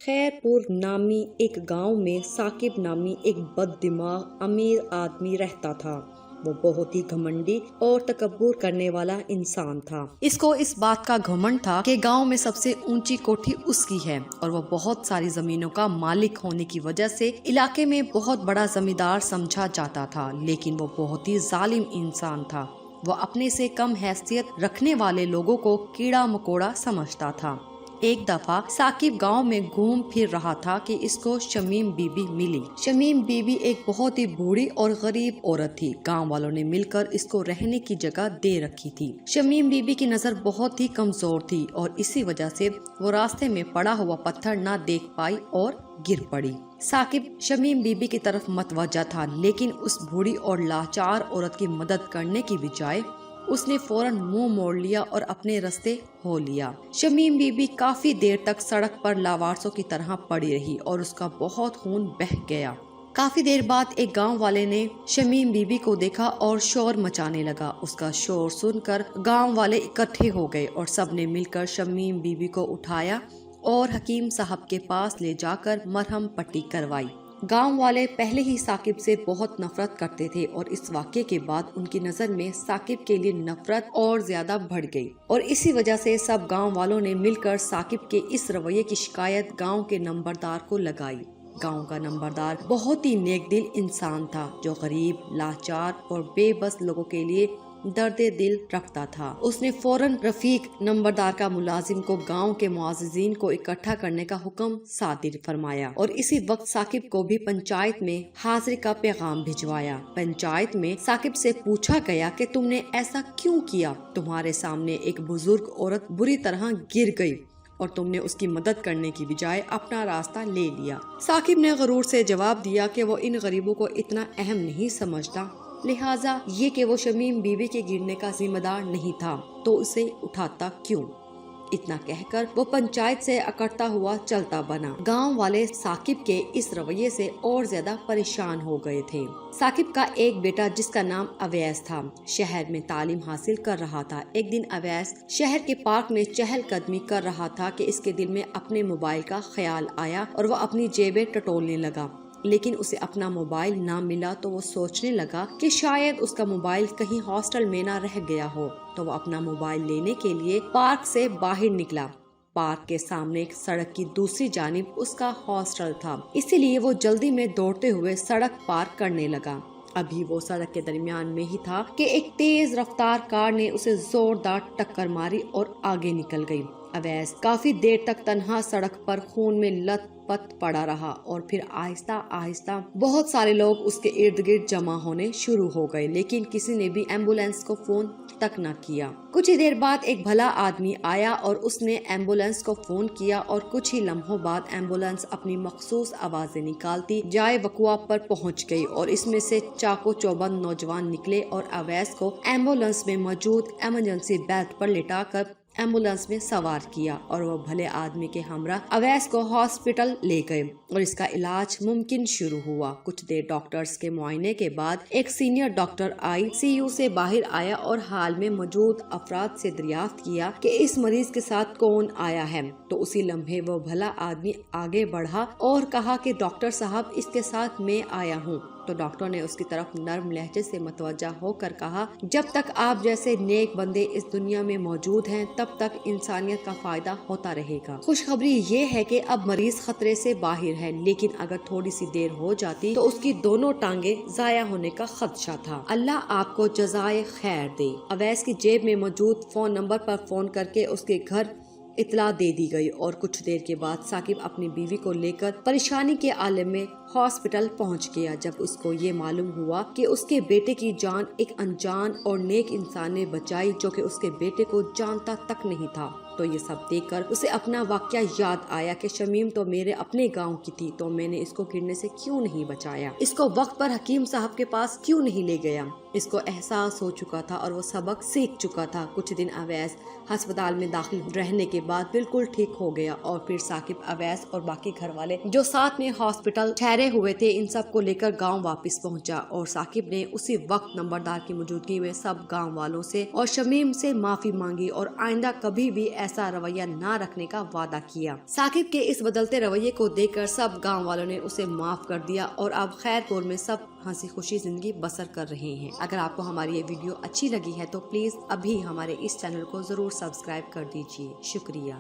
خیرپور نامی ایک گاؤں میں ثاقب نامی ایک بد دماغ امیر آدمی رہتا تھا۔ وہ بہت ہی گھمنڈی اور تکبر کرنے والا انسان تھا۔ اس کو اس بات کا گھمنڈ تھا کہ گاؤں میں سب سے اونچی کوٹھی اس کی ہے اور وہ بہت ساری زمینوں کا مالک ہونے کی وجہ سے علاقے میں بہت بڑا زمیندار سمجھا جاتا تھا، لیکن وہ بہت ہی ظالم انسان تھا۔ وہ اپنے سے کم حیثیت رکھنے والے لوگوں کو کیڑا مکوڑا سمجھتا تھا۔ ایک دفعہ ثاقب گاؤں میں گھوم پھر رہا تھا کہ اس کو شمیم بی بی ملی۔ شمیم بی بی ایک بہت ہی بوڑھی اور غریب عورت تھی۔ گاؤں والوں نے مل کر اس کو رہنے کی جگہ دے رکھی تھی۔ شمیم بی بی کی نظر بہت ہی کمزور تھی اور اسی وجہ سے وہ راستے میں پڑا ہوا پتھر نہ دیکھ پائی اور گر پڑی۔ ثاقب شمیم بی بی کی طرف متوجہ تھا، لیکن اس بوڑھی اور لاچار عورت کی مدد کرنے کی بجائے اس نے فوراً منہ موڑ لیا اور اپنے رستے ہو لیا۔ شمیم بی بی کافی دیر تک سڑک پر لاوارسوں کی طرح پڑی رہی اور اس کا بہت خون بہہ گیا۔ کافی دیر بعد ایک گاؤں والے نے شمیم بی بی کو دیکھا اور شور مچانے لگا۔ اس کا شور سن کر گاؤں والے اکٹھے ہو گئے اور سب نے مل کر شمیم بی بی کو اٹھایا اور حکیم صاحب کے پاس لے جا کر مرہم پٹی کروائی۔ گاؤں والے پہلے ہی ثاقب سے بہت نفرت کرتے تھے اور اس واقعے کے بعد ان کی نظر میں ثاقب کے لیے نفرت اور زیادہ بڑھ گئی، اور اسی وجہ سے سب گاؤں والوں نے مل کر ثاقب کے اس رویے کی شکایت گاؤں کے نمبردار کو لگائی۔ گاؤں کا نمبردار بہت ہی نیک دل انسان تھا جو غریب، لاچار اور بے بس لوگوں کے لیے درد دل رکھتا تھا۔ اس نے فوراً رفیق نمبردار کا ملازم کو گاؤں کے معززین کو اکٹھا کرنے کا حکم صادر فرمایا اور اسی وقت ثاقب کو بھی پنچایت میں حاضری کا پیغام بھجوایا۔ پنچایت میں ثاقب سے پوچھا گیا کہ تم نے ایسا کیوں کیا؟ تمہارے سامنے ایک بزرگ عورت بری طرح گر گئی اور تم نے اس کی مدد کرنے کی بجائے اپنا راستہ لے لیا۔ ثاقب نے غرور سے جواب دیا کہ وہ ان غریبوں کو اتنا اہم نہیں سمجھتا، لہٰذا یہ کہ وہ شمیم بی بی کے گرنے کا ذمہ دار نہیں تھا تو اسے اٹھاتا کیوں؟ اتنا کہہ کر وہ پنچایت سے اکڑتا ہوا چلتا بنا۔ گاؤں والے ثاقب کے اس رویے سے اور زیادہ پریشان ہو گئے تھے۔ ثاقب کا ایک بیٹا جس کا نام اویس تھا شہر میں تعلیم حاصل کر رہا تھا۔ ایک دن اویس شہر کے پارک میں چہل قدمی کر رہا تھا کہ اس کے دل میں اپنے موبائل کا خیال آیا اور وہ اپنی جیبیں ٹٹولنے لگا، لیکن اسے اپنا موبائل نہ ملا تو وہ سوچنے لگا کہ شاید اس کا موبائل کہیں ہاسٹل میں نہ رہ گیا ہو، تو وہ اپنا موبائل لینے کے لیے پارک سے باہر نکلا۔ پارک کے سامنے سڑک کی دوسری جانب اس کا ہاسٹل تھا، اسی لیے وہ جلدی میں دوڑتے ہوئے سڑک پار کرنے لگا۔ ابھی وہ سڑک کے درمیان میں ہی تھا کہ ایک تیز رفتار کار نے اسے زوردار ٹکر ماری اور آگے نکل گئی۔ اویس کافی دیر تک تنہا سڑک پر خون میں لت پت پڑا رہا اور پھر آہستہ آہستہ بہت سارے لوگ اس کے ارد گرد جمع ہونے شروع ہو گئے، لیکن کسی نے بھی ایمبولینس کو فون تک نہ کیا۔ کچھ ہی دیر بعد ایک بھلا آدمی آیا اور اس نے ایمبولینس کو فون کیا اور کچھ ہی لمحوں بعد ایمبولینس اپنی مخصوص آوازیں نکالتی جائے وقوع پر پہنچ گئی اور اس میں سے چاقو چوبند نوجوان نکلے اور اویس کو ایمبولینس میں موجود ایمرجنسی بیلٹ پر لٹا کر ایمبولینس میں سوار کیا اور وہ بھلے آدمی کے ہمراہ اویس کو ہاسپٹل لے گئے اور اس کا علاج ممکن شروع ہوا۔ کچھ دیر ڈاکٹرز کے معائنے کے بعد ایک سینئر ڈاکٹر ICU سے باہر آیا اور حال میں موجود افراد سے دریافت کیا کہ اس مریض کے ساتھ کون آیا ہے، تو اسی لمحے وہ بھلا آدمی آگے بڑھا اور کہا کہ ڈاکٹر صاحب اس کے ساتھ میں آیا ہوں، تو ڈاکٹر نے اس کی طرف نرم لہجے سے متوجہ ہو کر کہا، جب تک آپ جیسے نیک بندے اس دنیا میں موجود ہیں تب تک انسانیت کا فائدہ ہوتا رہے گا۔ خوشخبری یہ ہے کہ اب مریض خطرے سے باہر ہے، لیکن اگر تھوڑی سی دیر ہو جاتی تو اس کی دونوں ٹانگیں ضائع ہونے کا خدشہ تھا۔ اللہ آپ کو جزائے خیر دے۔ اویس کی جیب میں موجود فون نمبر پر فون کر کے اس کے گھر اطلاع دے دی گئی اور کچھ دیر کے بعد ثاقب اپنی بیوی کو لے کر پریشانی کے عالم میں ہاسپٹل پہنچ گیا۔ جب اس کو یہ معلوم ہوا کہ اس کے بیٹے کی جان ایک انجان اور نیک انسان نے بچائی جو کہ اس کے بیٹے کو جانتا تک نہیں تھا، تو یہ سب دیکھ کر اسے اپنا واقعہ یاد آیا کہ شمیم تو میرے اپنے گاؤں کی تھی، تو میں نے اس کو گرنے سے کیوں نہیں بچایا، اس کو وقت پر حکیم صاحب کے پاس کیوں نہیں لے گیا۔ اس کو احساس ہو چکا تھا اور وہ سبق سیکھ چکا تھا۔ کچھ دن اویس ہسپتال میں داخل رہنے کے بعد بالکل ٹھیک ہو گیا اور پھر ثاقب، اویس اور باقی گھر والے جو ساتھ میں ہاسپٹل ٹھہرے ہوئے تھے ان سب کو لے کر گاؤں واپس پہنچا، اور ثاقب نے اسی وقت نمبردار کی موجودگی میں سب گاؤں والوں سے اور شمیم سے معافی مانگی اور آئندہ کبھی بھی ایسا رویہ نہ رکھنے کا وعدہ کیا۔ ثاقب کے اس بدلتے رویے کو دیکھ کر سب گاؤں والوں نے اسے معاف کر دیا اور اب خیر پور میں سب ہنسی خوشی زندگی بسر کر رہے ہیں۔ اگر آپ کو ہماری یہ ویڈیو اچھی لگی ہے تو پلیز ابھی ہمارے اس چینل کو ضرور سبسکرائب کر دیجیے۔ شکریہ۔